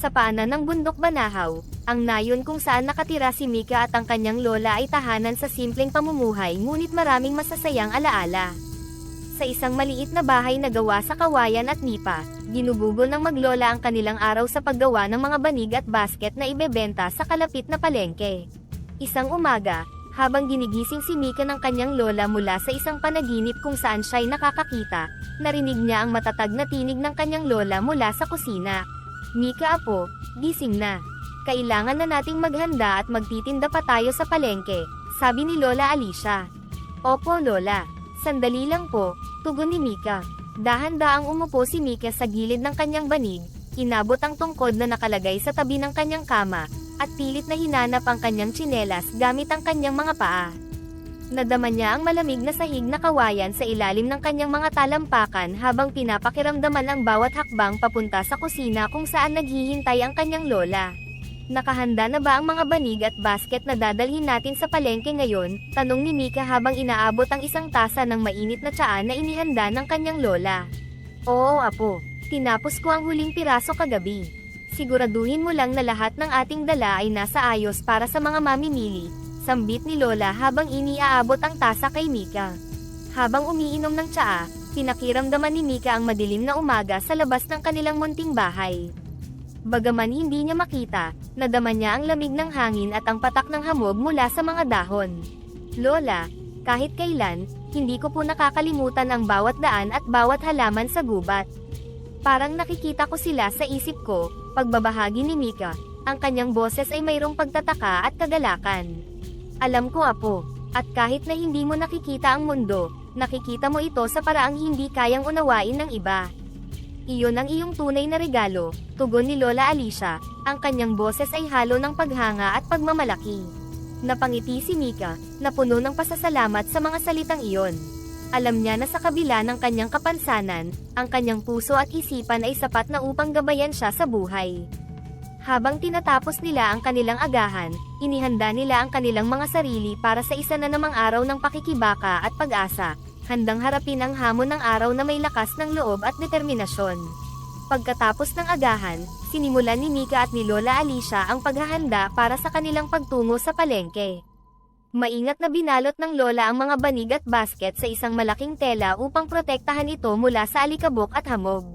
Sa paanan ng bundok Banahaw, ang nayon kung saan nakatira si Mika at ang kanyang lola ay tahanan sa simpleng pamumuhay ngunit maraming masasayang alaala. Sa isang maliit na bahay na gawa sa kawayan at nipa, ginugugo ng maglola ang kanilang araw sa paggawa ng mga banig at basket na ibebenta sa kalapit na palengke. Isang umaga, habang ginigising si Mika ng kanyang lola mula sa isang panaginip kung saan siya'y nakakakita, narinig niya ang matatag na tinig ng kanyang lola mula sa kusina. "Mika apo, gising na. Kailangan na nating maghanda at magtitinda pa tayo sa palengke," sabi ni Lola Alicia. "Opo Lola, sandali lang po," tugon ni Mika. Dahan-daang umupo si Mika sa gilid ng kanyang banig, inabot ang tungkod na nakalagay sa tabi ng kanyang kama, at pilit na hinanap ang kanyang tsinelas gamit ang kanyang mga paa. Nadama niya ang malamig na sahig na kawayan sa ilalim ng kanyang mga talampakan habang pinapakiramdaman ang bawat hakbang papunta sa kusina kung saan naghihintay ang kanyang lola. "Nakahanda na ba ang mga banig at basket na dadalhin natin sa palengke ngayon?" tanong ni Mika habang inaabot ang isang tasa ng mainit na tsaa na inihanda ng kanyang lola. "Oo apo, tinapos ko ang huling piraso kagabi. Siguraduhin mo lang na lahat ng ating dala ay nasa ayos para sa mga mamimili," sambit ni Lola habang iniaabot ang tasa kay Mika. Habang umiinom ng tsaa, pinakiramdaman ni Mika ang madilim na umaga sa labas ng kanilang munting bahay. Bagaman hindi niya makita, nadama niya ang lamig ng hangin at ang patak ng hamog mula sa mga dahon. "Lola, kahit kailan, hindi ko po nakakalimutan ang bawat daan at bawat halaman sa gubat. Parang nakikita ko sila sa isip ko," pagbabahagi ni Mika. Ang kanyang boses ay mayroong pagtataka at kagalakan. "Alam ko apo, at kahit na hindi mo nakikita ang mundo, nakikita mo ito sa paraang hindi kayang unawain ng iba. Iyon ang iyong tunay na regalo," tugon ni Lola Alicia, ang kanyang boses ay halo ng paghanga at pagmamalaki. Napangiti si Mika, na puno ng pasasalamat sa mga salitang iyon. Alam niya na sa kabila ng kanyang kapansanan, ang kanyang puso at isipan ay sapat na upang gabayan siya sa buhay. Habang tinatapos nila ang kanilang agahan, inihanda nila ang kanilang mga sarili para sa isa na namang araw ng pakikibaka at pag-asa, handang harapin ang hamon ng araw na may lakas ng loob at determinasyon. Pagkatapos ng agahan, sinimulan ni Mika at ni Lola Alicia ang paghahanda para sa kanilang pagtungo sa palengke. Maingat na binalot ng Lola ang mga banig at basket sa isang malaking tela upang protektahan ito mula sa alikabok at hamog.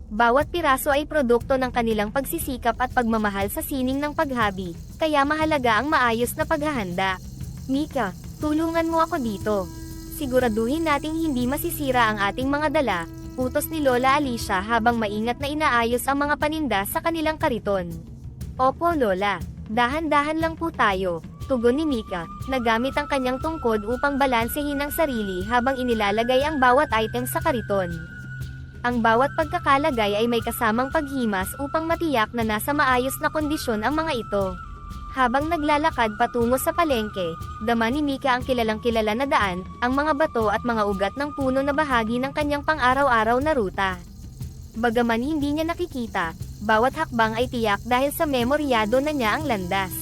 Bawat piraso ay produkto ng kanilang pagsisikap at pagmamahal sa sining ng paghabi, kaya mahalaga ang maayos na paghahanda. "Mika, tulungan mo ako dito. Siguraduhin nating hindi masisira ang ating mga dala," utos ni Lola Alicia habang maingat na inaayos ang mga paninda sa kanilang kariton. "Opo Lola, dahan-dahan lang po tayo," tugon ni Mika, na gamit ang kanyang tungkod upang balansehin ang sarili habang inilalagay ang bawat item sa kariton. Ang bawat pagkakalagay ay may kasamang paghimas upang matiyak na nasa maayos na kondisyon ang mga ito. Habang naglalakad patungo sa palengke, dama ni Mika ang kilalang-kilala na daan, ang mga bato at mga ugat ng puno na bahagi ng kanyang pang-araw-araw na ruta. Bagaman hindi niya nakikita, bawat hakbang ay tiyak dahil sa memoryado na niya ang landas.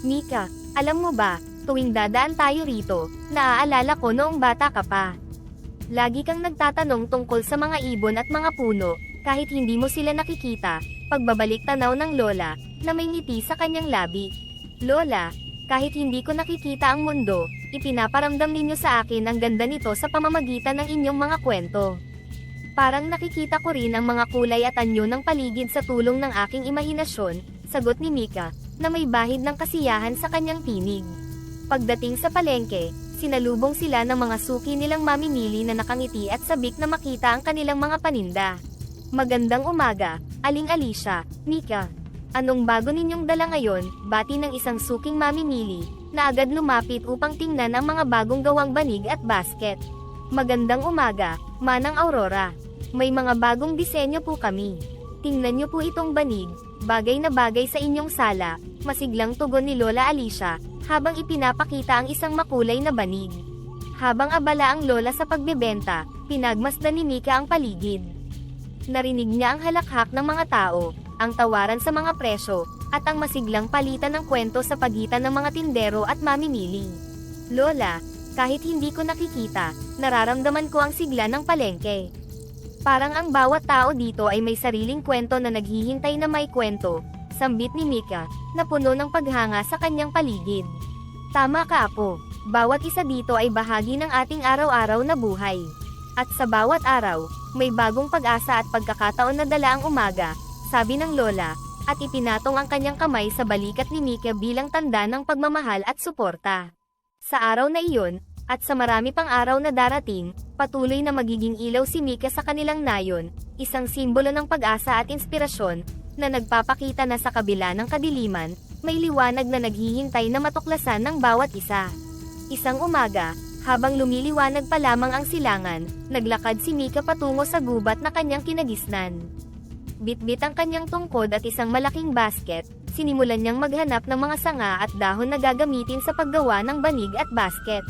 "Mika, alam mo ba, tuwing dadaan tayo rito, naaalala ko noong bata ka pa. Lagi kang nagtatanong tungkol sa mga ibon at mga puno, kahit hindi mo sila nakikita," pagbabalik tanaw ng Lola, na may ngiti sa kanyang labi. "Lola, kahit hindi ko nakikita ang mundo, ipinaparamdam ninyo sa akin ang ganda nito sa pamamagitan ng inyong mga kwento. Parang nakikita ko rin ang mga kulay at anyo ng paligid sa tulong ng aking imahinasyon," sagot ni Mika, na may bahid ng kasiyahan sa kanyang tinig. Pagdating sa palengke, sinalubong sila ng mga suki nilang mamimili na nakangiti at sabik na makita ang kanilang mga paninda. "Magandang umaga, Aling Alicia, Mika. Anong bago ninyong dala ngayon?" bati ng isang suking mamimili, na agad lumapit upang tingnan ang mga bagong gawang banig at basket. "Magandang umaga, Manang Aurora. May mga bagong disenyo po kami. Tingnan niyo po itong banig, bagay na bagay sa inyong sala," masiglang tugon ni Lola Alicia, habang ipinapakita ang isang makulay na banig. Habang abala ang lola sa pagbebenta, pinagmasdan ni Mika ang paligid. Narinig niya ang halakhak ng mga tao, ang tawaran sa mga presyo, at ang masiglang palitan ng kwento sa pagitan ng mga tindero at mamimili. "Lola, kahit hindi ko nakikita, nararamdaman ko ang sigla ng palengke. Parang ang bawat tao dito ay may sariling kwento na naghihintay na may kwento, sambit ni Mika, na puno ng paghanga sa kanyang paligid. Tama ka, Apo. Bawat isa dito ay bahagi ng ating araw-araw na buhay. At sa bawat araw, may bagong pag-asa at pagkakataon na dala ang umaga, sabi ng Lola, at ipinatong ang kanyang kamay sa balikat ni Mika bilang tanda ng pagmamahal at suporta. Sa araw na iyon, at sa marami pang araw na darating, patuloy na magiging ilaw si Mika sa kanilang nayon, isang simbolo ng pag-asa at inspirasyon, na nagpapakita na sa kabila ng kadiliman, may liwanag na naghihintay na matuklasan ng bawat isa. Isang umaga, habang lumiliwanag pa lamang ang silangan, naglakad si Mika patungo sa gubat na kanyang kinagisnan. Bitbit ang kanyang tungkod at isang malaking basket, sinimulan niyang maghanap ng mga sanga at dahon na gagamitin sa paggawa ng banig at basket.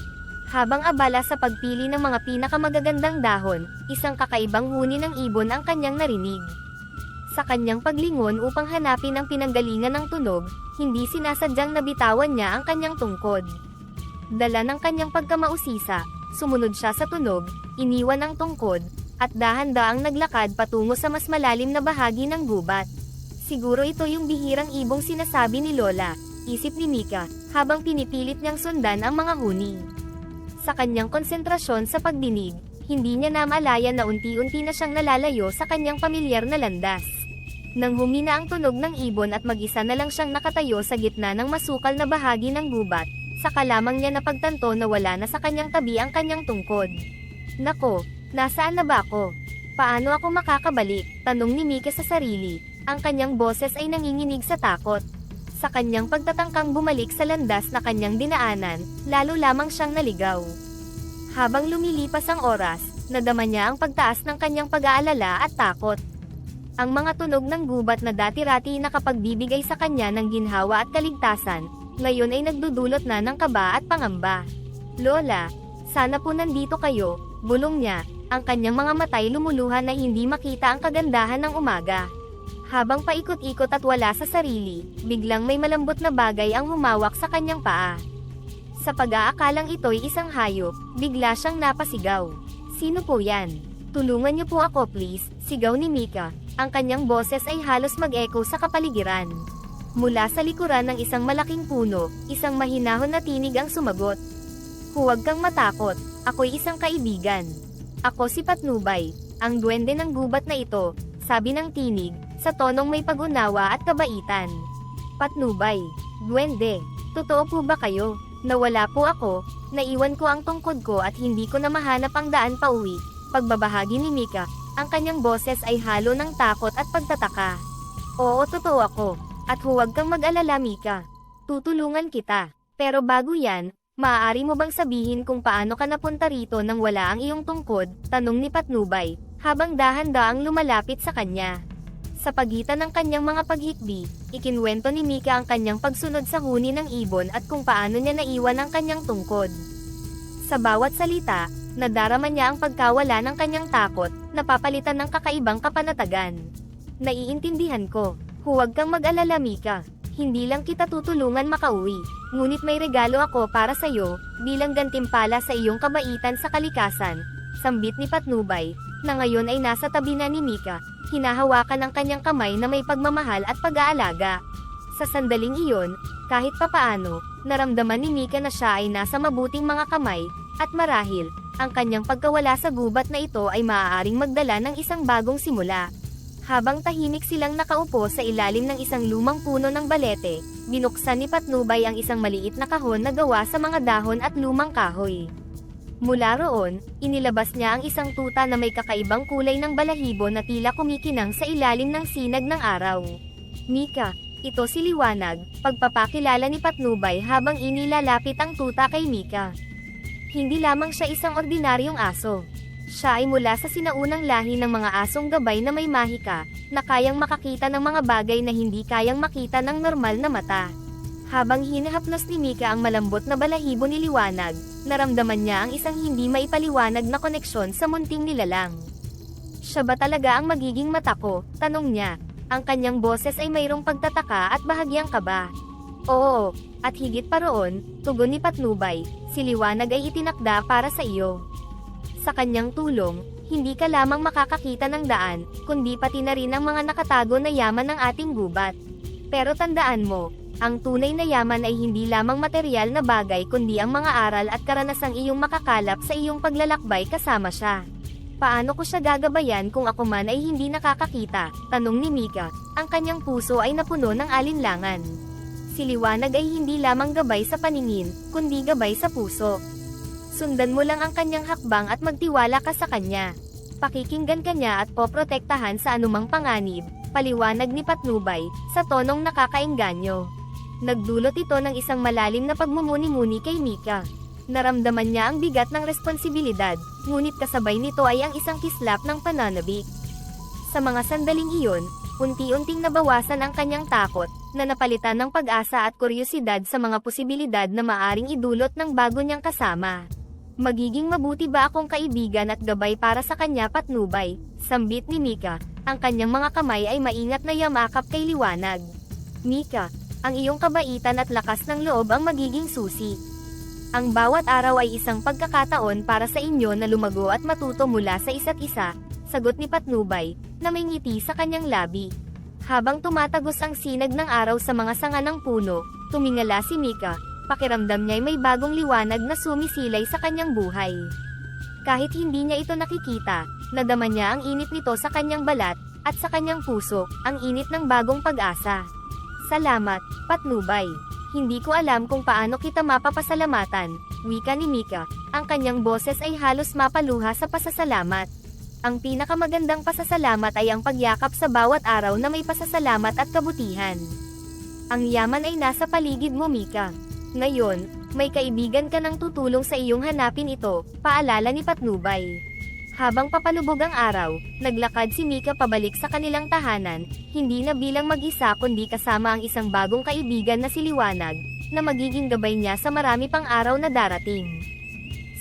Habang abala sa pagpili ng mga pinakamagagandang dahon, isang kakaibang huni ng ibon ang kanyang narinig. Sa kanyang paglingon upang hanapin ang pinanggalingan ng tunog, hindi sinasadyang nabitawan niya ang kanyang tungkod. Dala ng kanyang pagkamausisa, sumunod siya sa tunog, iniwan ang tungkod, at dahan-daang naglakad patungo sa mas malalim na bahagi ng gubat. Siguro ito yung bihirang ibong sinasabi ni Lola, isip ni Mika, habang pinipilit niyang sundan ang mga huni. Sa kanyang konsentrasyon sa pagdinig, hindi niya namalayan na unti-unti na siyang nalalayo sa kanyang pamilyar na landas. Nang humina ang tunog ng ibon at mag-isa na lang siyang nakatayo sa gitna ng masukal na bahagi ng gubat, saka lamang niya napagtanto na wala na sa kanyang tabi ang kanyang tungkod. Nako, nasaan na ba ako? Paano ako makakabalik? Tanong ni Mika sa sarili, ang kanyang boses ay nanginginig sa takot. Sa kanyang pagtatangkang bumalik sa landas na kanyang dinaanan, lalo lamang siyang naligaw. Habang lumilipas ang oras, nadama niya ang pagtaas ng kanyang pag-aalala at takot. Ang mga tunog ng gubat na dati-rati nakapagbibigay sa kanya ng ginhawa at kaligtasan, ngayon ay nagdudulot na ng kaba at pangamba. Lola, sana po nandito kayo, bulong niya, ang kanyang mga matay lumuluhan na hindi makita ang kagandahan ng umaga. Habang paikot-ikot at wala sa sarili, biglang may malambot na bagay ang humawak sa kanyang paa. Sa pag-aakalang ito'y isang hayop, bigla siyang napasigaw. Sino po yan? Tulungan niyo po ako please, sigaw ni Mika. Ang kanyang boses ay halos mag-echo sa kapaligiran. Mula sa likuran ng isang malaking puno, isang mahinahon na tinig ang sumagot. Huwag kang matakot, ako'y isang kaibigan. Ako si Patnubay, ang duwende ng gubat na ito, sabi ng tinig, sa tonong may pag-unawa at kabaitan. Patnubay, duwende, totoo po ba kayo? Nawala po ako, naiwan ko ang tungkod ko at hindi ko na mahanap ang daan pa uwi. Pagbabahagi ni Mika, ang kanyang boses ay halo ng takot at pagtataka. Oo, totoo ako, at huwag kang mag-alala Mika. Tutulungan kita. Pero bago yan, maaari mo bang sabihin kung paano ka napunta rito nang wala ang iyong tungkod? Tanong ni Patnubay, habang dahan-daang lumalapit sa kanya. Sa pagitan ng kanyang mga paghikbi, ikinwento ni Mika ang kanyang pagsunod sa huni ng ibon at kung paano niya naiwan ang kanyang tungkod. Sa bawat salita, nadarama niya ang pagkawala ng kanyang takot, napapalitan ng kakaibang kapanatagan. Naiintindihan ko, huwag kang mag-alala Mika, hindi lang kita tutulungan makauwi, ngunit may regalo ako para sa iyo, bilang gantimpala sa iyong kabaitan sa kalikasan, sambit ni Patnubay, na ngayon ay nasa tabi na ni Mika. Hinahawakan ang kanyang kamay na may pagmamahal at pag-aalaga. Sa sandaling iyon, kahit papaano, naramdaman ni Mika na siya ay nasa mabuting mga kamay, at marahil, ang kanyang pagkawala sa gubat na ito ay maaaring magdala ng isang bagong simula. Habang tahimik silang nakaupo sa ilalim ng isang lumang puno ng balete, binuksan ni Patnubay ang isang maliit na kahon na gawa sa mga dahon at lumang kahoy. Mula roon, inilabas niya ang isang tuta na may kakaibang kulay ng balahibo na tila kumikinang sa ilalim ng sinag ng araw. Mika, ito si Liwanag, pagpapakilala ni Patnubay habang inilalapit ang tuta kay Mika. Hindi lamang siya isang ordinaryong aso. Siya ay mula sa sinaunang lahi ng mga asong gabay na may mahika, na kayang makakita ng mga bagay na hindi kayang makita ng normal na mata. Habang hinahaplos ni Mika ang malambot na balahibo ni Liwanag, naramdaman niya ang isang hindi maipaliwanag na koneksyon sa munting nilalang. Siya ba talaga ang magiging mata ko? Tanong niya. Ang kanyang boses ay mayroong pagtataka at bahagyang kaba. Oo, at higit pa roon, tugon ni Patnubay, si Liwanag ay itinakda para sa iyo. Sa kanyang tulong, Hindi ka lamang makakakita ng daan, kundi pati na rin ang mga nakatago na yaman ng ating gubat. Pero tandaan mo, ang tunay na yaman ay hindi lamang material na bagay kundi ang mga aral at karanasang iyong makakalap sa iyong paglalakbay kasama siya. Paano ko siya gagabayan kung ako man ay hindi nakakakita? Tanong ni Mika. Ang kanyang puso ay napuno ng alinlangan. Si Liwanag ay hindi lamang gabay sa paningin, kundi gabay sa puso. Sundan mo lang ang kanyang hakbang at magtiwala ka sa kanya. Pakikinggan ka niya at poprotektahan sa anumang panganib, paliwanag ni Patnubay, sa tonong nakakaengganyo. Nagdulot ito ng isang malalim na pagmumuni-muni kay Mika. Naramdaman niya ang bigat ng responsibilidad, ngunit kasabay nito ay ang isang kislap ng pananabik. Sa mga sandaling iyon, unti-unting nabawasan ang kanyang takot, na napalitan ng pag-asa at kuryosidad sa mga posibilidad na maaring idulot ng bago niyang kasama. Magiging mabuti ba akong kaibigan at gabay para sa kanya, Patnubay? Sambit ni Mika. Ang kanyang mga kamay ay maingat na yamakap kay Liwanag. Mika, ang iyong kabaitan at lakas ng loob ang magiging susi. Ang bawat araw ay isang pagkakataon para sa inyo na lumago at matuto mula sa isa't isa, sagot ni Patnubay, na may ngiti sa kanyang labi. Habang tumatagos ang sinag ng araw sa mga sanga ng puno, tumingala si Mika, pakiramdam niya'y may bagong liwanag na sumisilay sa kanyang buhay. Kahit hindi niya ito nakikita, nadama niya ang init nito sa kanyang balat, at sa kanyang puso, ang init ng bagong pag-asa. Salamat, Patnubay. Hindi ko alam kung paano kita mapapasalamatan, wika ni Mika. Ang kanyang boses ay halos mapaluha sa pasasalamat. Ang pinakamagandang pasasalamat ay ang pagyakap sa bawat araw na may pasasalamat at kabutihan. Ang yaman ay nasa paligid mo, Mika. Ngayon, may kaibigan ka nang tutulong sa iyong hanapin ito, paalala ni Patnubay. Habang papalubog ang araw, naglakad si Mika pabalik sa kanilang tahanan, hindi na bilang mag-isa kundi kasama ang isang bagong kaibigan na si Liwanag, na magiging gabay niya sa marami pang araw na darating.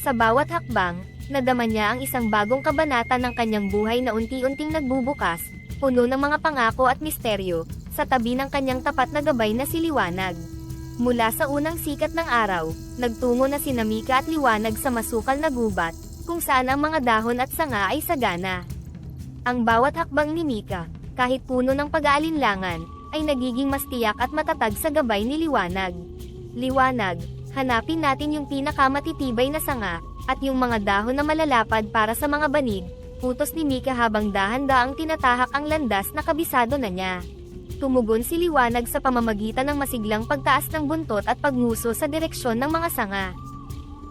Sa bawat hakbang, nadama niya ang isang bagong kabanata ng kanyang buhay na unti-unting nagbubukas, puno ng mga pangako at misteryo, sa tabi ng kanyang tapat na gabay na si Liwanag. Mula sa unang sikat ng araw, nagtungo na sina Mika at Liwanag sa masukal na gubat, kung saan ang mga dahon at sanga ay sagana. Ang bawat hakbang ni Mika, kahit puno ng pag-aalinlangan, ay nagiging mas tiyak at matatag sa gabay ni Liwanag. Liwanag, hanapin natin yung pinakamatitibay na sanga, at yung mga dahon na malalapad para sa mga banig, utos ni Mika habang dahan-daang tinatahak ang landas na kabisado na niya. Tumugon si Liwanag sa pamamagitan ng masiglang pagtaas ng buntot at pagnguso sa direksyon ng mga sanga.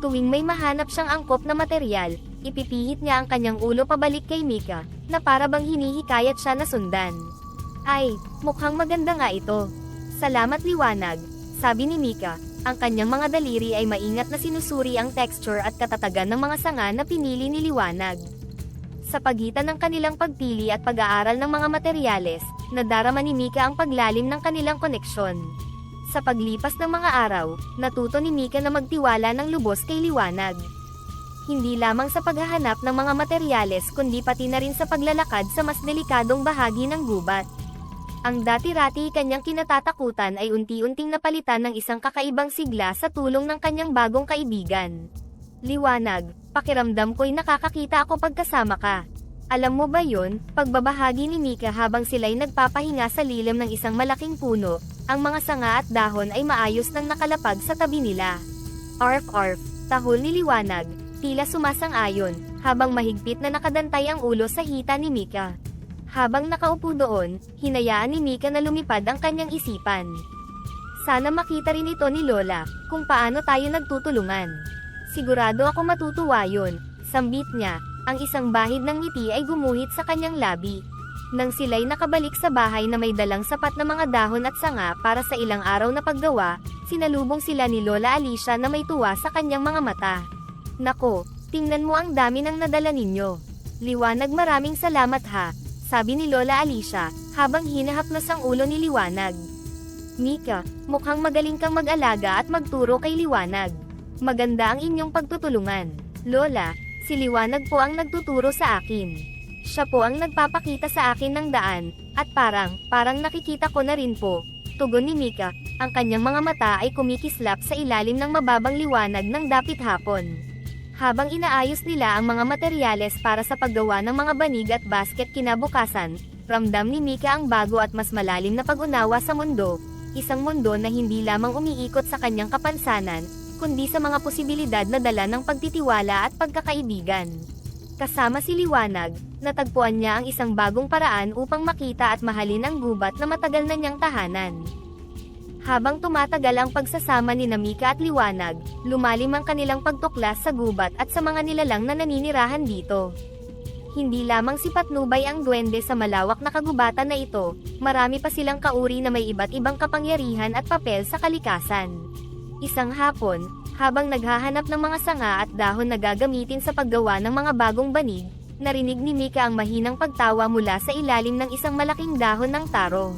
Tuwing may mahanap siyang angkop na materyal, ipipihit niya ang kanyang ulo pabalik kay Mika, na para bang hinihikayat siya na sundan. Ay, mukhang maganda nga ito. Salamat, Liwanag, sabi ni Mika. Ang kanyang mga daliri ay maingat na sinusuri ang texture at katatagan ng mga sanga na pinili ni Liwanag. Sa pagitan ng kanilang pagpili at pag-aaral ng mga materyales, nadarama ni Mika ang paglalim ng kanilang koneksyon. Sa paglipas ng mga araw, natuto ni Mika na magtiwala ng lubos kay Liwanag. Hindi lamang sa paghahanap ng mga materyales kundi pati na rin sa paglalakad sa mas delikadong bahagi ng gubat. Ang dati-rati kanyang kinatatakutan ay unti-unting napalitan ng isang kakaibang sigla sa tulong ng kanyang bagong kaibigan. Liwanag, pakiramdam ko'y nakakakita ako pagkasama ka. Alam mo ba yon? Pagbabahagi ni Mika habang sila'y nagpapahinga sa lilim ng isang malaking puno, ang mga sanga at dahon ay maayos nang nakalapag sa tabi nila. Arf-arf, tahol ni Liwanag, tila sumasang-ayon, habang mahigpit na nakadantay ang ulo sa hita ni Mika. Habang nakaupo doon, hinayaan ni Mika na lumipad ang kanyang isipan. Sana makita rin ito ni Lola, kung paano tayo nagtutulungan. Sigurado ako matutuwa yun, sambit niya. Ang isang bahid ng ngiti ay gumuhit sa kanyang labi. Nang sila'y nakabalik sa bahay na may dalang sapat na mga dahon at sanga para sa ilang araw na paggawa, sinalubong sila ni Lola Alicia na may tuwa sa kanyang mga mata. Nako, tingnan mo ang dami ng nadala ninyo. Liwanag, maraming salamat ha, sabi ni Lola Alicia, habang hinahaplos ang ulo ni Liwanag. Mika, mukhang magaling kang mag-alaga at magturo kay Liwanag. Maganda ang inyong pagtutulungan. Lola, si Liwanag po ang nagtuturo sa akin. Siya po ang nagpapakita sa akin ng daan, at parang nakikita ko na rin po. Tugon ni Mika, ang kanyang mga mata ay kumikislap sa ilalim ng mababang liwanag ng dapit hapon. Habang inaayos nila ang mga materyales para sa paggawa ng mga banig at basket kinabukasan, ramdam ni Mika ang bago at mas malalim na pag-unawa sa mundo, isang mundo na hindi lamang umiikot sa kanyang kapansanan, kundi sa mga posibilidad na dala ng pagtitiwala at pagkakaibigan. Kasama si Liwanag, natagpuan niya ang isang bagong paraan upang makita at mahalin ang gubat na matagal na niyang tahanan. Habang tumatagal ang pagsasama ni Mika at Liwanag, lumalim ang kanilang pagtuklas sa gubat at sa mga nilalang na naninirahan dito. Hindi lamang si Patnubay ang duwende sa malawak na kagubatan na ito, marami pa silang kauri na may iba't ibang kapangyarihan at papel sa kalikasan. Isang hapon, habang naghahanap ng mga sanga at dahon na gagamitin sa paggawa ng mga bagong banig, narinig ni Mika ang mahinang pagtawa mula sa ilalim ng isang malaking dahon ng taro.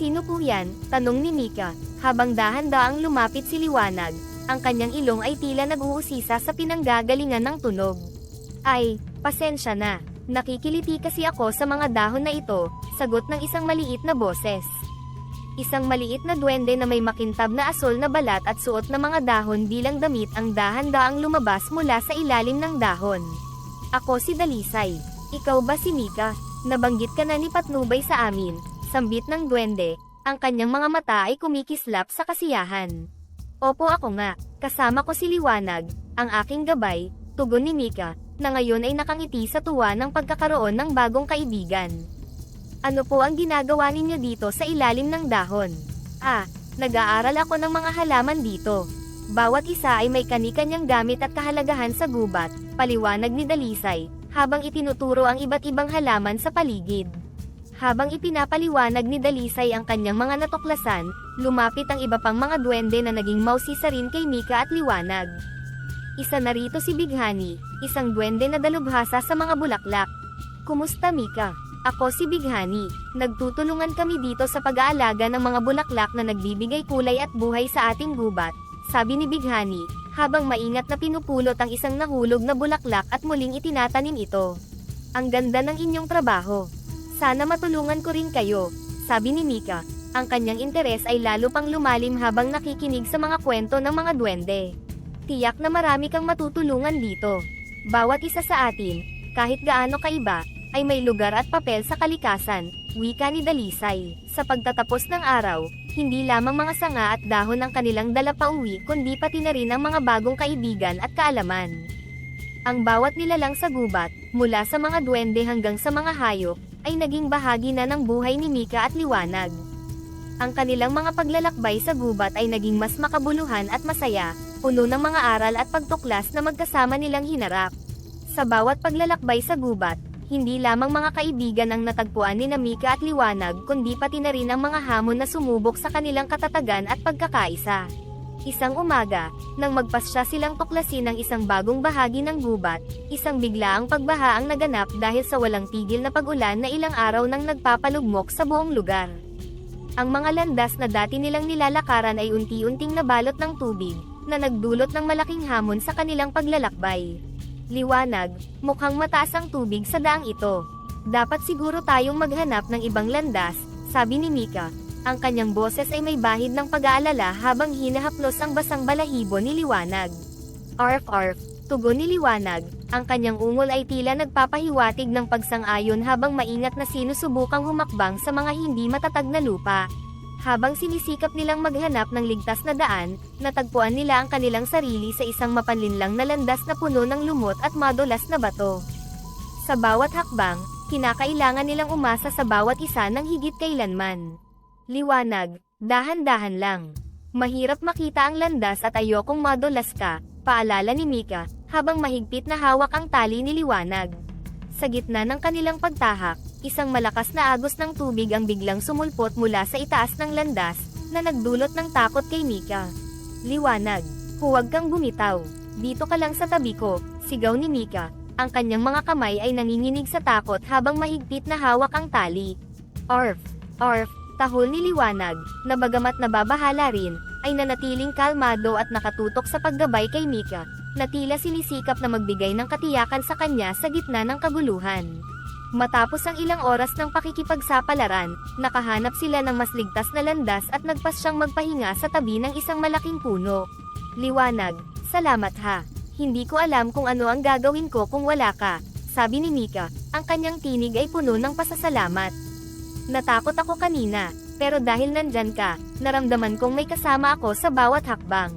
"Sino po yan?" tanong ni Mika, habang dahan-daang lumapit si Liwanag, ang kanyang ilong ay tila nag-uusisa sa pinanggagalingan ng tunog. "Ay, pasensya na, nakikiliti kasi ako sa mga dahon na ito," sagot ng isang maliit na boses. Isang maliit na duwende na may makintab na asol na balat at suot na mga dahon bilang damit ang dahan-daang lumabas mula sa ilalim ng dahon. "Ako si Dalisay. Ikaw ba si Mika? Nabanggit ka na ni Patnubay sa amin," sambit ng duwende, ang kanyang mga mata ay kumikislap sa kasiyahan. "Opo, ako nga, kasama ko si Liwanag, ang aking gabay," tugon ni Mika, na ngayon ay nakangiti sa tuwa ng pagkakaroon ng bagong kaibigan. "Ano po ang ginagawa ninyo dito sa ilalim ng dahon?" "Ah, nag-aaral ako ng mga halaman dito. Bawat isa ay may kani-kanyang gamit at kahalagahan sa gubat," paliwanag ni Dalisay, habang itinuturo ang iba't ibang halaman sa paligid. Habang ipinapaliwanag ni Dalisay ang kanyang mga natuklasan, lumapit ang iba pang mga duwende na naging mausisa rin kay Mika at Liwanag. Isa na rito si Bighani, isang duwende na dalubhasa sa mga bulaklak. "Kumusta, Mika? Ako si Bighani. Nagtutulungan kami dito sa pag-aalaga ng mga bulaklak na nagbibigay kulay at buhay sa ating gubat," sabi ni Bighani, habang maingat na pinupulot ang isang nahulog na bulaklak at muling itinatanim ito. "Ang ganda ng inyong trabaho. Sana matulungan ko rin kayo," sabi ni Mika. Ang kanyang interes ay lalo pang lumalim habang nakikinig sa mga kwento ng mga duwende. "Tiyak na marami kang matutulungan dito. Bawat isa sa atin, kahit gaano kaiba, ay may lugar at papel sa kalikasan," wika ni Dalisay. Sa pagtatapos ng araw, hindi lamang mga sanga at dahon ang kanilang dala pauwi kundi pati na rin ang mga bagong kaibigan at kaalaman. Ang bawat nilalang sa gubat, mula sa mga duwende hanggang sa mga hayop, ay naging bahagi na ng buhay ni Mika at Liwanag. Ang kanilang mga paglalakbay sa gubat ay naging mas makabuluhan at masaya, puno ng mga aral at pagtuklas na magkasama nilang hinarap. Sa bawat paglalakbay sa gubat, hindi lamang mga kaibigan ang natagpuan ni Mika at Liwanag kundi pati na rin ang mga hamon na sumubok sa kanilang katatagan at pagkakaisa. Isang umaga, nang magpasya silang tuklasin ang isang bagong bahagi ng gubat, isang biglaang pagbaha ang naganap dahil sa walang tigil na pag-ulan na ilang araw nang nagpapalugmok sa buong lugar. Ang mga landas na dati nilang nilalakaran ay unti-unting nabalot ng tubig, na nagdulot ng malaking hamon sa kanilang paglalakbay. "Liwanag, mukhang mataas ang tubig sa daang ito. Dapat siguro tayong maghanap ng ibang landas," sabi ni Mika. Ang kanyang boses ay may bahid ng pag-aalala habang hinahaplos ang basang balahibo ni Liwanag. "Arf arf," tugon ni Liwanag, ang kanyang ungol ay tila nagpapahiwatig ng pagsang-ayon habang maingat na sinusubukang humakbang sa mga hindi matatag na lupa. Habang sinisikap nilang maghanap ng ligtas na daan, natagpuan nila ang kanilang sarili sa isang mapanlinlang na landas na puno ng lumot at madulas na bato. Sa bawat hakbang, kinakailangan nilang umasa sa bawat isa ng higit kailanman. "Liwanag, dahan-dahan lang. Mahirap makita ang landas at ayokong madulas ka," paalala ni Mika, habang mahigpit na hawak ang tali ni Liwanag. Sa gitna ng kanilang pagtahak, isang malakas na agos ng tubig ang biglang sumulpot mula sa itaas ng landas, na nagdulot ng takot kay Mika. "Liwanag, huwag kang bumitaw. Dito ka lang sa tabi ko," sigaw ni Mika. Ang kanyang mga kamay ay nanginginig sa takot habang mahigpit na hawak ang tali. "Arf, arf," tahol ni Liwanag, na bagamat nababahala rin, ay nanatiling kalmado at nakatutok sa paggabay kay Mika, na tila sinisikap na magbigay ng katiyakan sa kanya sa gitna ng kaguluhan. Matapos ang ilang oras ng pakikipagsapalaran, nakahanap sila ng mas ligtas na landas at nagpasyang magpahinga sa tabi ng isang malaking puno. "Liwanag, salamat ha. Hindi ko alam kung ano ang gagawin ko kung wala ka, sabi ni Mika, ang kanyang tinig ay puno ng pasasalamat. Natakot ako kanina, pero dahil nandyan ka, naramdaman kong may kasama ako sa bawat hakbang.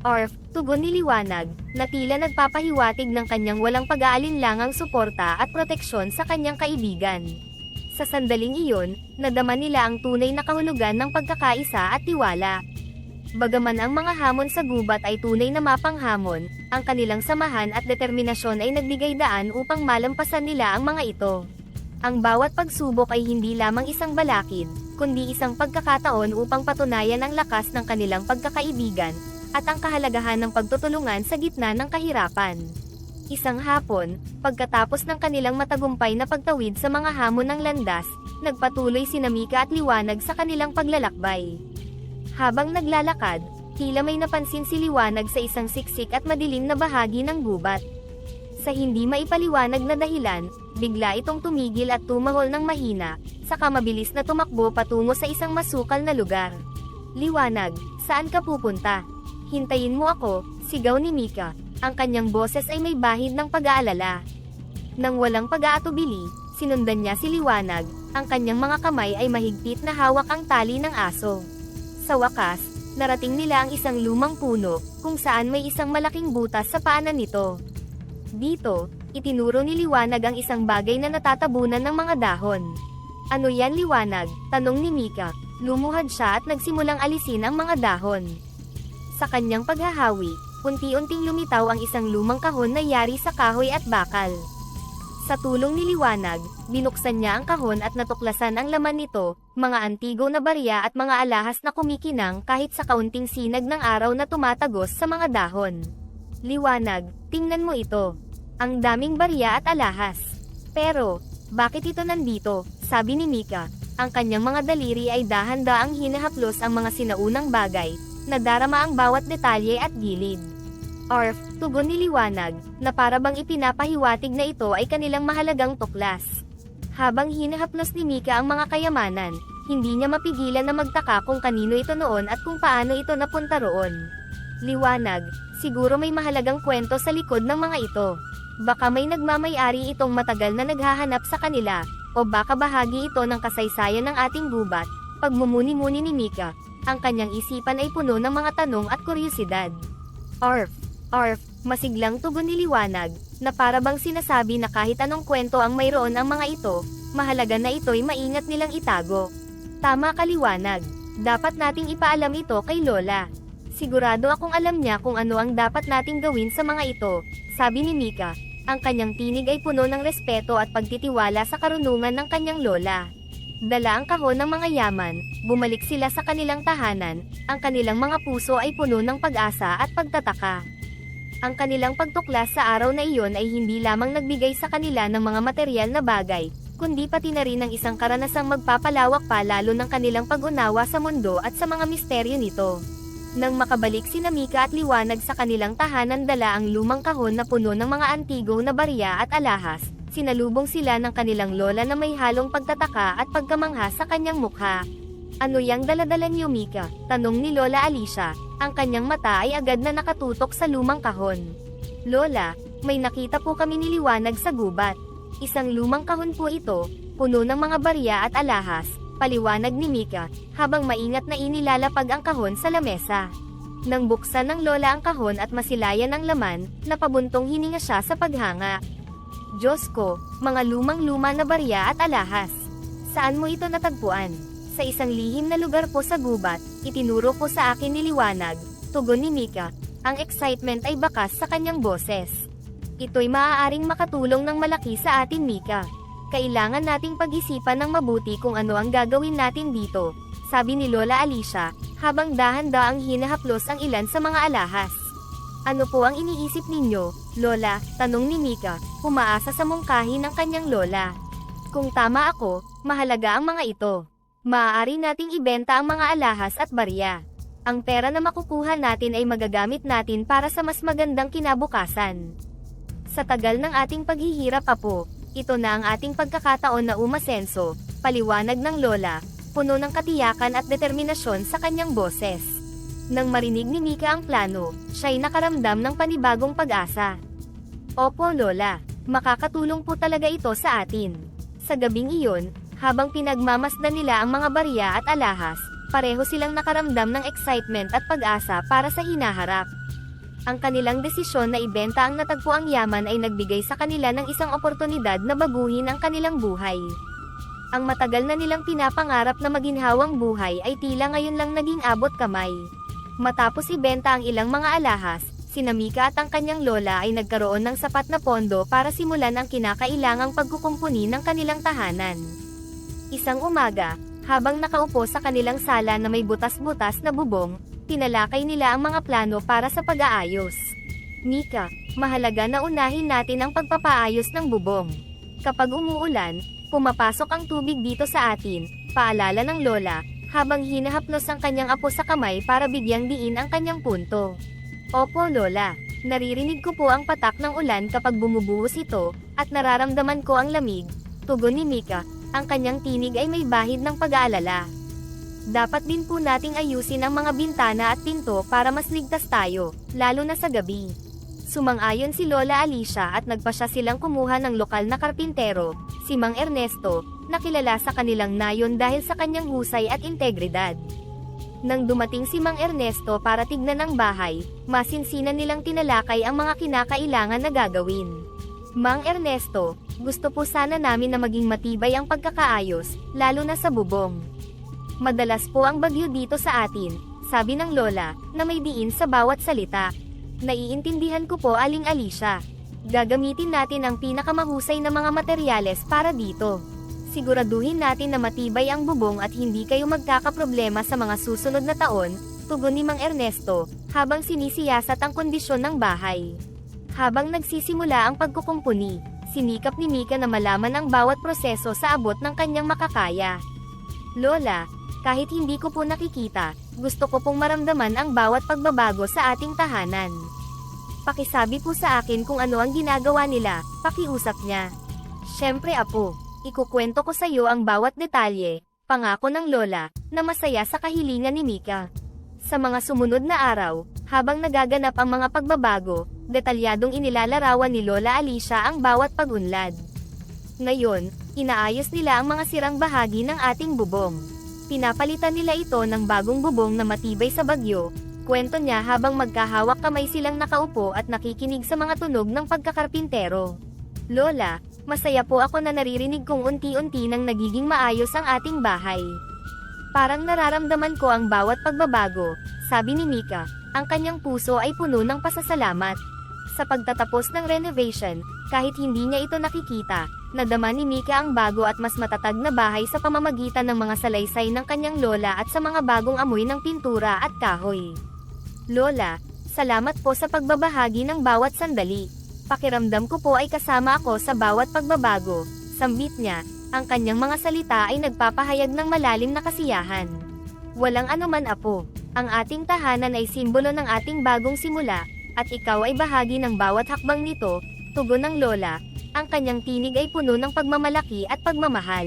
Orf, tugon ni Liwanag, na tila nagpapahiwatig ng kanyang walang pag-aalinlangang suporta at proteksyon sa kanyang kaibigan. Sa sandaling iyon, nadama nila ang tunay na kahulugan ng pagkakaisa at tiwala. Bagaman ang mga hamon sa gubat ay tunay na mapanghamon, ang kanilang samahan at determinasyon ay nagbigay daan upang malampasan nila ang mga ito. Ang bawat pagsubok ay hindi lamang isang balakid, kundi isang pagkakataon upang patunayan ang lakas ng kanilang pagkakaibigan, at ang kahalagahan ng pagtutulungan sa gitna ng kahirapan. Isang hapon, pagkatapos ng kanilang matagumpay na pagtawid sa mga hamon ng landas, nagpatuloy sina Mika at Liwanag sa kanilang paglalakbay. Habang naglalakad, tila may napansin si Liwanag sa isang siksik at madilim na bahagi ng gubat. Sa hindi maipaliwanag na dahilan, bigla itong tumigil at tumahol ng mahina, saka mabilis na tumakbo patungo sa isang masukal na lugar. Liwanag, saan ka pupunta? Hintayin mo ako, sigaw ni Mika. Ang kanyang boses ay may bahid ng pag-aalala. Nang walang pag-aatubili, sinundan niya si Liwanag, ang kanyang mga kamay ay mahigpit na hawak ang tali ng aso. Sa wakas, narating nila ang isang lumang puno, kung saan may isang malaking butas sa paanan nito. Dito, itinuro ni Liwanag ang isang bagay na natatabunan ng mga dahon. Ano yan, Liwanag? Tanong ni Mika. Lumuhad siya at nagsimulang alisin ang mga dahon. Sa kanyang paghahawi, unti-unting lumitaw ang isang lumang kahon na yari sa kahoy at bakal. Sa tulong ni Liwanag, binuksan niya ang kahon at natuklasan ang laman nito, mga antigo na barya at mga alahas na kumikinang kahit sa kaunting sinag ng araw na tumatagos sa mga dahon. Liwanag, tingnan mo ito. Ang daming barya at alahas. Pero, bakit ito nandito? Sabi ni Mika. Ang kanyang mga daliri ay dahan-daang hinahaplos ang mga sinaunang bagay, nadarama ang bawat detalye at gilid. Orf, tugon ni Liwanag, na para bang ipinapahiwatig na ito ay kanilang mahalagang tuklas. Habang hinahaplos ni Mika ang mga kayamanan, hindi niya mapigilan na magtaka kung kanino ito noon at kung paano ito napunta roon. Liwanag, siguro may mahalagang kwento sa likod ng mga ito. Baka may nagmamay-ari itong matagal na naghahanap sa kanila, o baka bahagi ito ng kasaysayan ng ating gubat. Pagmumuni-muni ni Mika, ang kanyang isipan ay puno ng mga tanong at kuryosidad. Orf, masiglang tugon ni Liwanag, na para bang sinasabi na kahit anong kwento ang mayroon ang mga ito, mahalaga na ito'y maingat nilang itago. Tama ka, Liwanag. Dapat nating ipaalam ito kay Lola. Sigurado akong alam niya kung ano ang dapat nating gawin sa mga ito, sabi ni Mika. Ang kanyang tinig ay puno ng respeto at pagtitiwala sa karunungan ng kanyang lola. Dala ang kahon ng mga yaman, bumalik sila sa kanilang tahanan, ang kanilang mga puso ay puno ng pag-asa at pagtataka. Ang kanilang pagtuklas sa araw na iyon ay hindi lamang nagbigay sa kanila ng mga material na bagay, kundi pati na rin ng isang karanasang magpapalawak pa lalo ng kanilang pag-unawa sa mundo at sa mga misteryo nito. Nang makabalik sina Mika at Liwanag sa kanilang tahanan, dala ang lumang kahon na puno ng mga antigo na barya at alahas, sinalubong sila ng kanilang lola na may halong pagtataka at pagkamangha sa kanyang mukha. Ano yang daladala niyo, Mika? Tanong ni Lola Alicia, ang kanyang mata ay agad na nakatutok sa lumang kahon. Lola, may nakita po kami ni Liwanag sa gubat. Isang lumang kahon po ito, puno ng mga barya at alahas, paliwanag ni Mika, habang maingat na inilalapag ang kahon sa lamesa. Nang buksan ng lola ang kahon at masilayan ang laman, napabuntong hininga siya sa paghanga. Diyos ko, mga lumang-luma na barya at alahas. Saan mo ito natagpuan? Sa isang lihim na lugar po sa gubat, itinuro po sa akin ni Liwanag, tugon ni Mika. Ang excitement ay bakas sa kanyang boses. Ito'y maaaring makatulong ng malaki sa atin, Mika. Kailangan nating pag-isipan ng mabuti kung ano ang gagawin natin dito, sabi ni Lola Alicia, habang dahan-daang hinahaplos ang ilan sa mga alahas. Ano po ang iniisip ninyo, Lola? Tanong ni Mika, umaasa sa mungkahi ng kanyang lola. Kung tama ako, mahalaga ang mga ito. Maaari nating ibenta ang mga alahas at barya. Ang pera na makukuha natin ay magagamit natin para sa mas magandang kinabukasan. Sa tagal ng ating paghihirap, Apo, ito na ang ating pagkakataon na umasenso, paliwanag ng lola, puno ng katiyakan at determinasyon sa kanyang boses. Nang marinig ni Mika ang plano, siya'y nakaramdam ng panibagong pag-asa. Opo Lola, makakatulong po talaga ito sa atin. Sa gabing iyon, habang pinagmamasdan nila ang mga barya at alahas, pareho silang nakaramdam ng excitement at pag-asa para sa hinaharap. Ang kanilang desisyon na ibenta ang natagpuang yaman ay nagbigay sa kanila ng isang oportunidad na baguhin ang kanilang buhay. Ang matagal na nilang pinapangarap na maginhawang buhay ay tila ngayon lang naging abot kamay. Matapos ibenta ang ilang mga alahas, sina Mika at ang kanyang lola ay nagkaroon ng sapat na pondo para simulan ang kinakailangang pagkukumpuni ng kanilang tahanan. Isang umaga, habang nakaupo sa kanilang sala na may butas-butas na bubong, tinalakay nila ang mga plano para sa pag-aayos. Mika, mahalaga na unahin natin ang pagpapaayos ng bubong. Kapag umuulan, pumapasok ang tubig dito sa atin, paalala ng lola, habang hinahaplos ang kanyang apo sa kamay para bigyang diin ang kanyang punto. Opo lola, naririnig ko po ang patak ng ulan kapag bumubuhos ito, at nararamdaman ko ang lamig, tugon ni Mika, ang kanyang tinig ay may bahid ng pag-aalala. Dapat din po nating ayusin ang mga bintana at pinto para mas ligtas tayo, lalo na sa gabi. Sumang-ayon si Lola Alicia at nagpasya silang kumuha ng lokal na karpintero, si Mang Ernesto, na kilala sa kanilang nayon dahil sa kanyang husay at integridad. Nang dumating si Mang Ernesto para tignan ang bahay, masinsinan nilang tinalakay ang mga kinakailangan na gagawin. Mang Ernesto, gusto po sana namin na maging matibay ang pagkakaayos, lalo na sa bubong. Madalas po ang bagyo dito sa atin, sabi ng lola, na may diin sa bawat salita. Naiintindihan ko po Aling Alicia. Gagamitin natin ang pinakamahusay na mga materyales para dito. Siguraduhin natin na matibay ang bubong at hindi kayo magkakaproblema sa mga susunod na taon, tugon ni Mang Ernesto, habang sinisiyasat ang kondisyon ng bahay. Habang nagsisimula ang pagkukumpuni, sinikap ni Mika na malaman ang bawat proseso sa abot ng kanyang makakaya. Lola, kahit hindi ko po nakikita, gusto ko pong maramdaman ang bawat pagbabago sa ating tahanan. Pakisabi po sa akin kung ano ang ginagawa nila, pakiusap niya. Siyempre apo, ikukwento ko sa iyo ang bawat detalye, pangako ng lola, na masaya sa kahilingan ni Mika. Sa mga sumunod na araw, habang nagaganap ang mga pagbabago, detalyadong inilalarawan ni Lola Alicia ang bawat pag-unlad. Ngayon, inaayos nila ang mga sirang bahagi ng ating bubong. Pinapalitan nila ito ng bagong bubong na matibay sa bagyo, kwento niya habang magkahawak kamay silang nakaupo at nakikinig sa mga tunog ng pagkakarpintero. Lola, masaya po ako na naririnig kong unti-unti nang nagiging maayos ang ating bahay. Parang nararamdaman ko ang bawat pagbabago, sabi ni Mika, ang kanyang puso ay puno ng pasasalamat. Sa pagtatapos ng renovation, kahit hindi niya ito nakikita, nadama ni Mika ang bago at mas matatag na bahay sa pamamagitan ng mga salaysay ng kanyang lola at sa mga bagong amoy ng pintura at kahoy. Lola, salamat po sa pagbabahagi ng bawat sandali. Pakiramdam ko po ay kasama ako sa bawat pagbabago, sambit niya, ang kanyang mga salita ay nagpapahayag ng malalim na kasiyahan. Walang anuman apo, ang ating tahanan ay simbolo ng ating bagong simula, at ikaw ay bahagi ng bawat hakbang nito, tugon ng lola, ang kanyang tinig ay puno ng pagmamalaki at pagmamahal.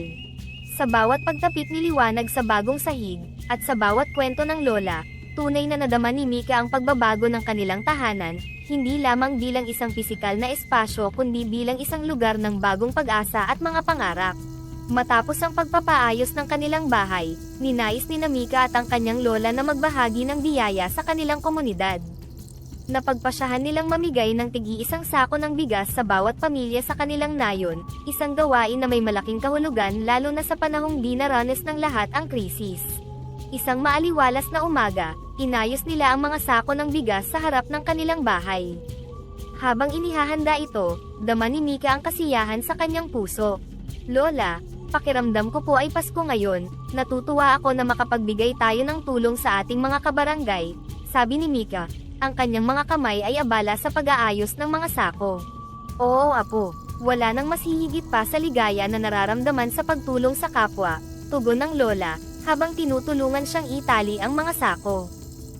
Sa bawat pagtapik ni liwanag sa bagong sahig, at sa bawat kwento ng lola, tunay na nadama ni Mika ang pagbabago ng kanilang tahanan, hindi lamang bilang isang pisikal na espasyo kundi bilang isang lugar ng bagong pag-asa at mga pangarap. Matapos ang pagpapaayos ng kanilang bahay, ninais ni Mika at ang kanyang lola na magbahagi ng biyaya sa kanilang komunidad. Napagpasyahan nilang mamigay ng tig-iisang sako ng bigas sa bawat pamilya sa kanilang nayon, isang gawain na may malaking kahulugan lalo na sa panahong di naranas ng lahat ang krisis. Isang maaliwalas na umaga, inayos nila ang mga sako ng bigas sa harap ng kanilang bahay. Habang inihahanda ito, dama ni Mika ang kasiyahan sa kanyang puso. Lola, pakiramdam ko po ay Pasko ngayon, natutuwa ako na makapagbigay tayo ng tulong sa ating mga kabarangay, sabi ni Mika. Ang kanyang mga kamay ay abala sa pag-aayos ng mga sako. Oo apo, wala nang mas hihigit pa sa ligaya na nararamdaman sa pagtulong sa kapwa, tugon ng lola, habang tinutulungan siyang itali ang mga sako.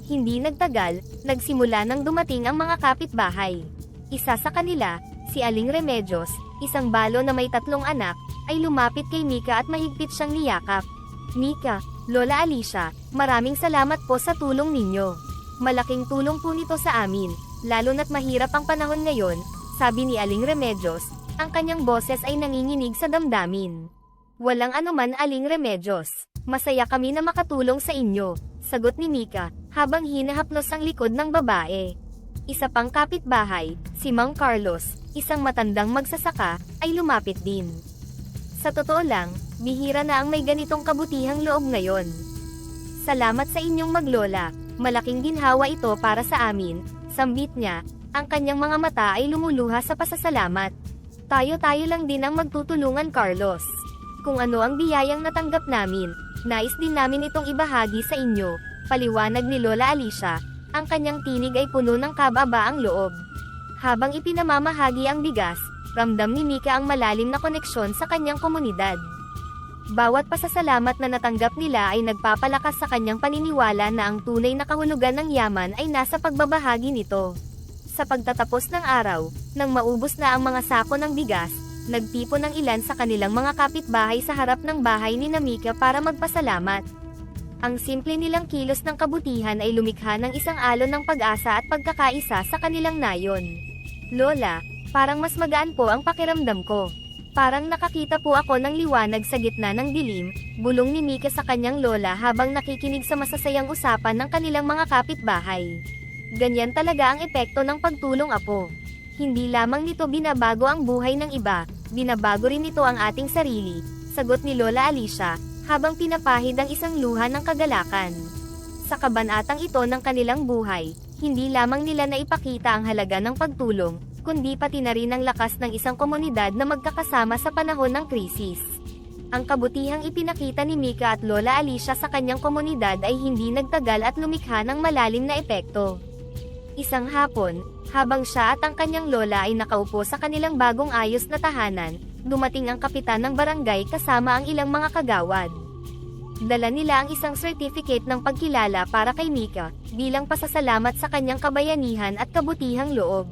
Hindi nagtagal, nagsimula nang dumating ang mga kapitbahay. Isa sa kanila, si Aling Remedios, isang balo na may 3 anak, ay lumapit kay Mika at mahigpit siyang niyakap. Mika, Lola Alicia, maraming salamat po sa tulong ninyo. Malaking tulong po nito sa amin, lalo na't mahirap ang panahon ngayon, sabi ni Aling Remedios, ang kanyang boses ay nanginginig sa damdamin. Walang anuman Aling Remedios, masaya kami na makatulong sa inyo, sagot ni Mika, habang hinahaplos ang likod ng babae. Isa pang kapitbahay, si Mang Carlos, isang matandang magsasaka, ay lumapit din. Sa totoo lang, bihira na ang may ganitong kabutihang loob ngayon. Salamat sa inyong maglola, malaking ginhawa ito para sa amin, sambit niya, ang kanyang mga mata ay lumuluha sa pasasalamat. Tayo-tayo lang din ang magtutulungan Carlos. Kung ano ang biyayang natanggap namin, nais din namin itong ibahagi sa inyo, paliwanag ni Lola Alicia, ang kanyang tinig ay puno ng kababaang loob. Habang ipinamamahagi ang bigas, ramdam ni Mika ang malalim na koneksyon sa kanyang komunidad. Bawat pasasalamat na natanggap nila ay nagpapalakas sa kanyang paniniwala na ang tunay na kahulugan ng yaman ay nasa pagbabahagi nito. Sa pagtatapos ng araw, nang maubos na ang mga sako ng bigas, nagtipon ng ilan sa kanilang mga kapitbahay sa harap ng bahay ni Mika para magpasalamat. Ang simple nilang kilos ng kabutihan ay lumikha ng isang alon ng pag-asa at pagkakaisa sa kanilang nayon. Lola, parang mas magaan po ang pakiramdam ko. Parang nakakita po ako ng liwanag sa gitna ng dilim, bulong ni Mika sa kanyang lola habang nakikinig sa masasayang usapan ng kanilang mga kapitbahay. Ganyan talaga ang epekto ng pagtulong, apo. Hindi lamang nito binabago ang buhay ng iba, binabago rin nito ang ating sarili, sagot ni Lola Alicia, habang pinapahid ang isang luha ng kagalakan. Sa kabanatang ito ng kanilang buhay, hindi lamang nila naipakita ang halaga ng pagtulong, kundi pati na rin ang lakas ng isang komunidad na magkakasama sa panahon ng krisis. Ang kabutihang ipinakita ni Mika at Lola Alicia sa kanyang komunidad ay hindi nagtagal at lumikha ng malalim na epekto. Isang hapon, habang siya at ang kanyang lola ay nakaupo sa kanilang bagong ayos na tahanan, dumating ang kapitan ng barangay kasama ang ilang mga kagawad. Dala nila ang isang certificate ng pagkilala para kay Mika, bilang pasasalamat sa kanyang kabayanihan at kabutihang loob.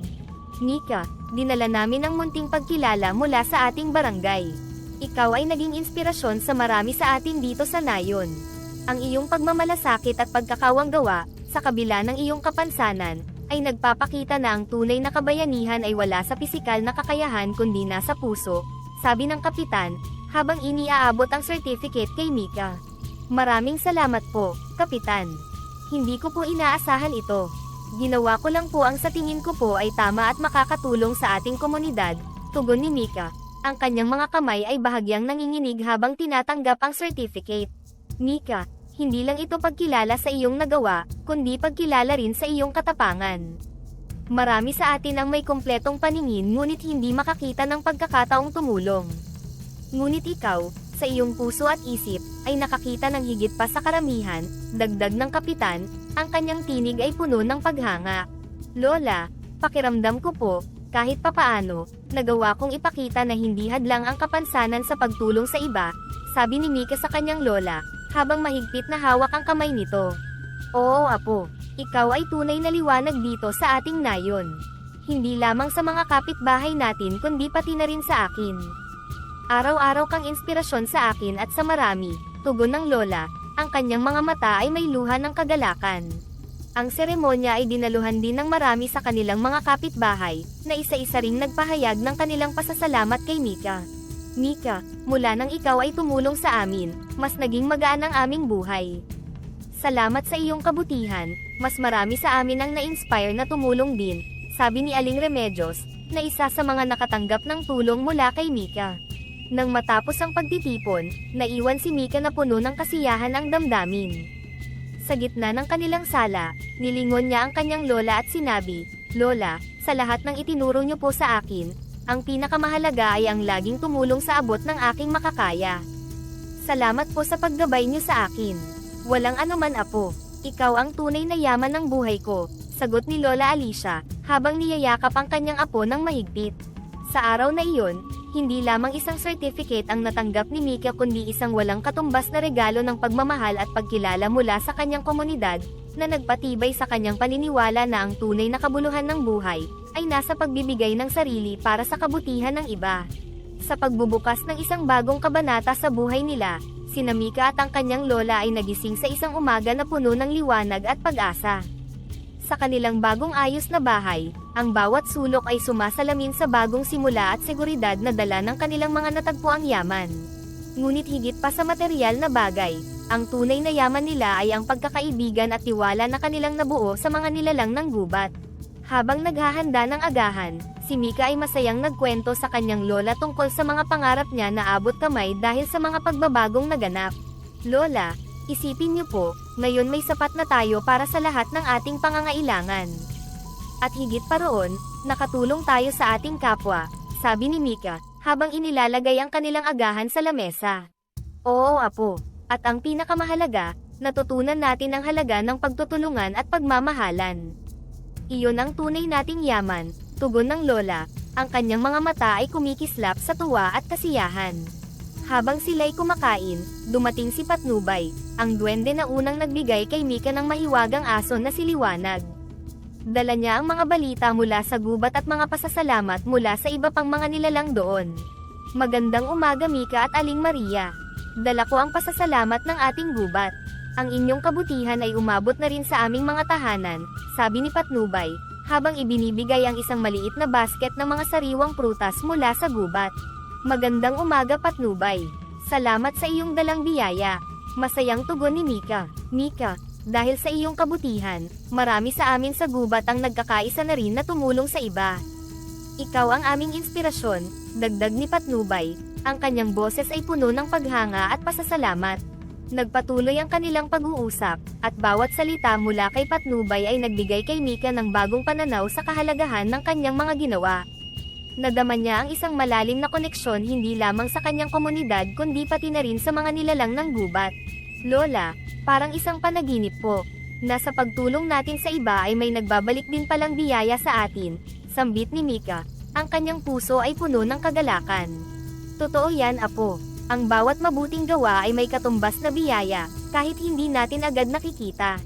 Mika, dinala namin ang munting pagkilala mula sa ating barangay. Ikaw ay naging inspirasyon sa marami sa atin dito sa nayon. Ang iyong pagmamalasakit at pagkakawang gawa, sa kabila ng iyong kapansanan, ay nagpapakita na ang tunay na kabayanihan ay wala sa pisikal na kakayahan kundi nasa puso, sabi ng kapitan, habang iniaabot ang certificate kay Mika. Maraming salamat po, kapitan. Hindi ko po inaasahan ito. Ginawa ko lang po ang sa tingin ko po ay tama at makakatulong sa ating komunidad, tugon ni Mika. Ang kanyang mga kamay ay bahagyang nanginginig habang tinatanggap ang certificate. Mika, hindi lang ito pagkilala sa iyong nagawa, kundi pagkilala rin sa iyong katapangan. Marami sa atin ang may kumpletong paningin ngunit hindi makakita ng pagkakataong tumulong. Ngunit ikaw, sa iyong puso at isip, ay nakakita ng higit pa sa karamihan, dagdag ng kapitan, ang kanyang tinig ay puno ng paghanga. Lola, pakiramdam ko po, kahit papaano, nagawa kong ipakita na hindi hadlang ang kapansanan sa pagtulong sa iba, sabi ni Mika sa kanyang lola, habang mahigpit na hawak ang kamay nito. Oo apo, ikaw ay tunay na liwanag dito sa ating nayon. Hindi lamang sa mga kapitbahay natin kundi pati na rin sa akin. Araw-araw kang inspirasyon sa akin at sa marami, tugon ng lola, ang kanyang mga mata ay may luha ng kagalakan. Ang seremonya ay dinaluhan din ng marami sa kanilang mga kapitbahay, na isa-isa ring nagpahayag ng kanilang pasasalamat kay Mika. Mika, mula nang ikaw ay tumulong sa amin, mas naging magaan ang aming buhay. Salamat sa iyong kabutihan, mas marami sa amin ang na-inspire na tumulong din, sabi ni Aling Remedios, na isa sa mga nakatanggap ng tulong mula kay Mika. Nang matapos ang pagtitipon, naiwan si Mika na puno ng kasiyahan ang damdamin. Sa gitna ng kanilang sala, nilingon niya ang kanyang lola at sinabi, Lola, sa lahat ng itinuro niyo po sa akin, ang pinakamahalaga ay ang laging tumulong sa abot ng aking makakaya. Salamat po sa paggabay niyo sa akin. Walang anuman apo, ikaw ang tunay na yaman ng buhay ko, sagot ni Lola Alicia, habang niyayakap ang kanyang apo ng mahigpit. Sa araw na iyon, hindi lamang isang certificate ang natanggap ni Mika kundi isang walang katumbas na regalo ng pagmamahal at pagkilala mula sa kanyang komunidad, na nagpatibay sa kanyang paniniwala na ang tunay na kabuluhan ng buhay, ay nasa pagbibigay ng sarili para sa kabutihan ng iba. Sa pagbubukas ng isang bagong kabanata sa buhay nila, sina Mika at ang kanyang lola ay nagising sa isang umaga na puno ng liwanag at pag-asa. Sa kanilang bagong ayos na bahay, ang bawat sulok ay sumasalamin sa bagong simula at seguridad na dala ng kanilang mga natagpuang yaman. Ngunit higit pa sa material na bagay, ang tunay na yaman nila ay ang pagkakaibigan at tiwala na kanilang nabuo sa mga nilalang ng gubat. Habang naghahanda ng agahan, si Mika ay masayang nagkwento sa kanyang lola tungkol sa mga pangarap niya na abot kamay dahil sa mga pagbabagong naganap. Lola, isipin niyo po, ngayon may sapat na tayo para sa lahat ng ating pangangailangan. At higit pa roon, nakatulong tayo sa ating kapwa, sabi ni Mika, habang inilalagay ang kanilang agahan sa lamesa. Oo apo, at ang pinakamahalaga, natutunan natin ang halaga ng pagtutulungan at pagmamahalan. Iyon ang tunay nating yaman, tugon ng lola, ang kanyang mga mata ay kumikislap sa tuwa at kasiyahan. Habang sila'y kumakain, dumating si Patnubay, ang duwende na unang nagbigay kay Mika ng mahiwagang aso na si Liwanag. Dala niya ang mga balita mula sa gubat at mga pasasalamat mula sa iba pang mga nilalang doon. Magandang umaga Mika at Aling Maria. Dala ko ang pasasalamat ng ating gubat. Ang inyong kabutihan ay umabot na rin sa aming mga tahanan, sabi ni Patnubay, habang ibinibigay ang isang maliit na basket ng mga sariwang prutas mula sa gubat. Magandang umaga Patnubay. Salamat sa iyong dalang biyaya. Masayang tugon ni Mika. Mika, dahil sa iyong kabutihan, marami sa amin sa gubat ang nagkakaisa na rin na tumulong sa iba. Ikaw ang aming inspirasyon, dagdag ni Patnubay. Ang kanyang boses ay puno ng paghanga at pasasalamat. Nagpatuloy ang kanilang pag-uusap, at bawat salita mula kay Patnubay ay nagbigay kay Mika ng bagong pananaw sa kahalagahan ng kanyang mga ginawa. Nadama niya ang isang malalim na koneksyon hindi lamang sa kanyang komunidad kundi pati na rin sa mga nilalang ng gubat. Lola, parang isang panaginip po. Nasa pagtulong natin sa iba ay may nagbabalik din palang biyaya sa atin, sambit ni Mika. Ang kanyang puso ay puno ng kagalakan. Totoo yan apo. Ang bawat mabuting gawa ay may katumbas na biyaya, kahit hindi natin agad nakikita.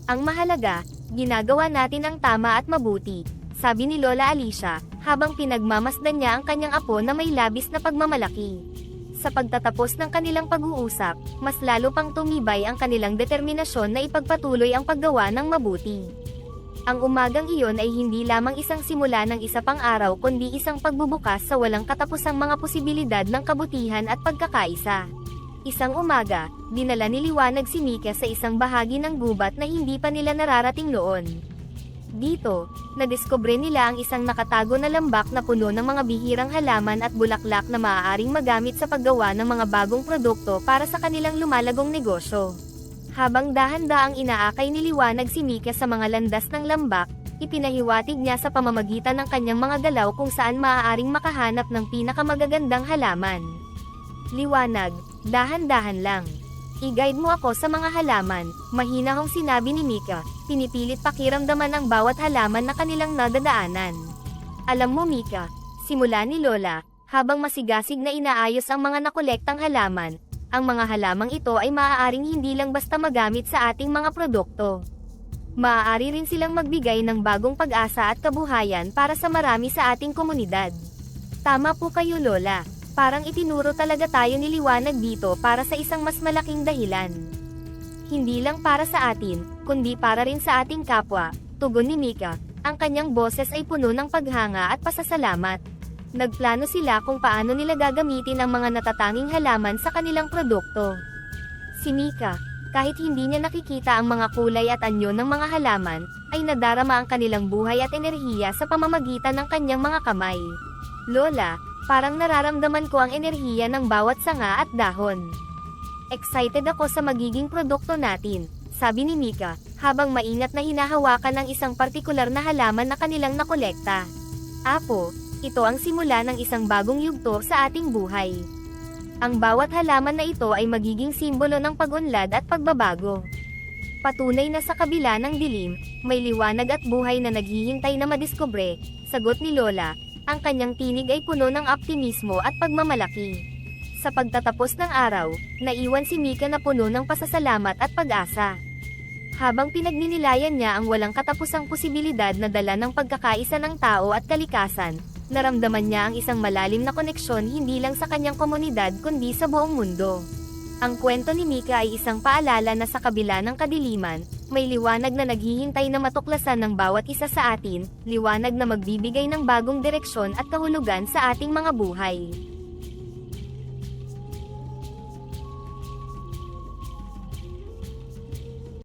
Ang mahalaga, ginagawa natin ang tama at mabuti, sabi ni Lola Alicia, habang pinagmamasdan niya ang kanyang apo na may labis na pagmamalaki. Sa pagtatapos ng kanilang pag-uusap, mas lalo pang tumibay ang kanilang determinasyon na ipagpatuloy ang paggawa ng mabuti. Ang umagang iyon ay hindi lamang isang simula ng isa pang araw kundi isang pagbubukas sa walang katapusang mga posibilidad ng kabutihan at pagkakaisa. Isang umaga, dinala ni Liwanag si Mika sa isang bahagi ng gubat na hindi pa nila nararating noon. Dito, nadiskubre nila ang isang nakatago na lambak na puno ng mga bihirang halaman at bulaklak na maaaring magamit sa paggawa ng mga bagong produkto para sa kanilang lumalagong negosyo. Habang dahan-daang inaakay ni Liwanag si Mika sa mga landas ng lambak, ipinahiwatig niya sa pamamagitan ng kanyang mga galaw kung saan maaaring makahanap ng pinakamagagandang halaman. Liwanag, dahan-dahan lang. I-guide mo ako sa mga halaman, mahina hong sinabi ni Mika, pinipilit pakiramdaman ang bawat halaman na kanilang nadadaanan. Alam mo Mika, simula ni Lola, habang masigasig na inaayos ang mga nakolektang halaman, ang mga halamang ito ay maaaring hindi lang basta magamit sa ating mga produkto. Maaari rin silang magbigay ng bagong pag-asa at kabuhayan para sa marami sa ating komunidad. Tama po kayo Lola, parang itinuro talaga tayo ni Liwanag dito para sa isang mas malaking dahilan. Hindi lang para sa atin, kundi para rin sa ating kapwa, tugon ni Mika, ang kanyang boses ay puno ng paghanga at pasasalamat. Nagplano sila kung paano nila gagamitin ang mga natatanging halaman sa kanilang produkto. Si Mika, kahit hindi niya nakikita ang mga kulay at anyo ng mga halaman, ay nadarama ang kanilang buhay at enerhiya sa pamamagitan ng kanyang mga kamay. Lola, parang nararamdaman ko ang enerhiya ng bawat sanga at dahon. Excited ako sa magiging produkto natin, sabi ni Mika, habang maingat na hinahawakan ang isang partikular na halaman na kanilang nakolekta. Apo, ito ang simula ng isang bagong yugto sa ating buhay. Ang bawat halaman na ito ay magiging simbolo ng pag-unlad at pagbabago. Patunay na sa kabila ng dilim, may liwanag at buhay na naghihintay na madiskubre, sagot ni Lola, ang kanyang tinig ay puno ng optimismo at pagmamalaki. Sa pagtatapos ng araw, naiwan si Mika na puno ng pasasalamat at pag-asa. Habang pinagninilayan niya ang walang katapusang posibilidad na dala ng pagkakaisa ng tao at kalikasan, naramdaman niya ang isang malalim na koneksyon hindi lang sa kanyang komunidad kundi sa buong mundo. Ang kwento ni Mika ay isang paalala na sa kabila ng kadiliman, may liwanag na naghihintay na matuklasan ng bawat isa sa atin, liwanag na magbibigay ng bagong direksyon at kahulugan sa ating mga buhay.